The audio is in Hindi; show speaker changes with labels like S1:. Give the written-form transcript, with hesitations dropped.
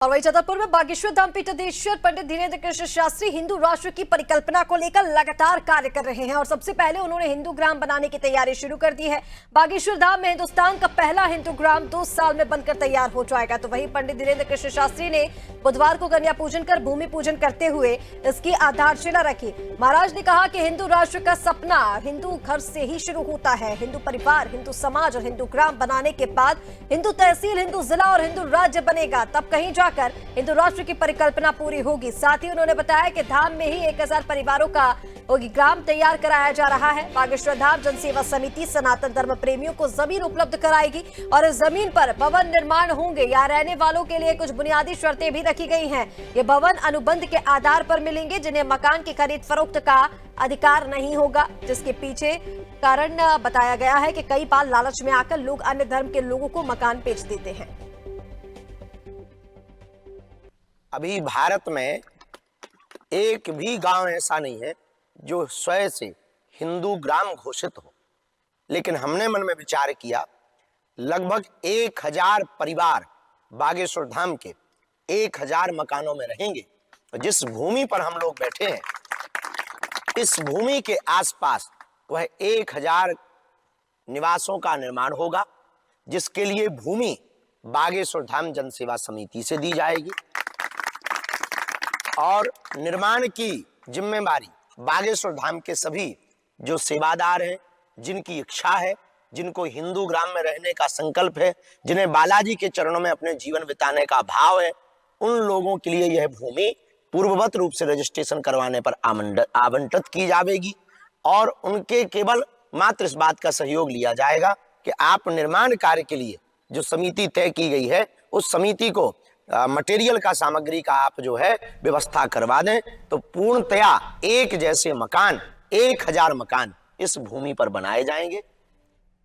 S1: और वही छतरपुर में बागेश्वर धाम पीठाधीश्वर पंडित धीरेन्द्र कृष्ण शास्त्री हिंदू राष्ट्र की परिकल्पना को लेकर लगातार कार्य कर रहे हैं और सबसे पहले उन्होंने हिंदू ग्राम बनाने की तैयारी शुरू कर दी है। बागेश्वर धाम में हिंदुस्तान का पहला हिंदू ग्राम 2 साल में बनकर तैयार हो जाएगा। तो वहीं पंडित धीरेन्द्र कृष्ण शास्त्री ने बुधवार को कन्या पूजन कर भूमि पूजन करते हुए इसकी आधारशिला रखी। महाराज ने कहा कि हिंदू राष्ट्र का सपना हिंदू घर से ही शुरू होता है। हिंदू परिवार, हिंदू समाज और हिंदू ग्राम बनाने के बाद हिंदू तहसील, हिंदू जिला और हिंदू राज्य बनेगा, तब कहीं जाकर हिंदू राष्ट्र की परिकल्पना पूरी होगी। साथ ही उन्होंने बताया कि धाम में ही 1000 परिवारों का ग्राम तैयार कराया जा रहा है। बागेश्वर धाम जनसेवा समिति सनातन धर्म प्रेमियों को जमीन उपलब्ध कराएगी और इस जमीन पर भवन निर्माण होंगे। यहाँ रहने वालों के लिए कुछ बुनियादी शर्तें भी रखी गई हैं। ये भवन अनुबंध के आधार पर मिलेंगे, जिन्हें मकान की खरीद फरोख्त का अधिकार नहीं होगा, जिसके पीछे कारण बताया गया है कि कई बार लालच में आकर लोग अन्य धर्म के लोगों को मकान बेच देते हैं।
S2: अभी भारत में एक भी गांव ऐसा नहीं है जो स्वयं से हिंदू ग्राम घोषित हो, लेकिन हमने मन में विचार किया लगभग 1000 परिवार बागेश्वर धाम के 1000 मकानों में रहेंगे। जिस भूमि पर हम लोग बैठे हैं, इस भूमि के आसपास वह 1000 निवासों का निर्माण होगा, जिसके लिए भूमि बागेश्वर धाम जनसेवा समिति से दी जाएगी और निर्माण की जिम्मेदारी बागेश्वर धाम के सभी जो सेवादार हैं, जिनकी इच्छा है, जिनको हिंदू ग्राम में रहने का संकल्प है, जिन्हें बालाजी के चरणों में अपने जीवन बिताने का भाव है, उन लोगों के लिए यह भूमि पूर्ववत रूप से रजिस्ट्रेशन करवाने पर आवंटित की जाएगी और उनके केवल मात्र इस बात का सहयोग लिया जाएगा कि आप निर्माण कार्य के लिए जो समिति तय की गई है, उस समिति को मटेरियल का, सामग्री का आप जो है व्यवस्था करवा दें, तो पूर्णतया एक जैसे मकान 1000 मकान इस भूमि पर बनाए जाएंगे।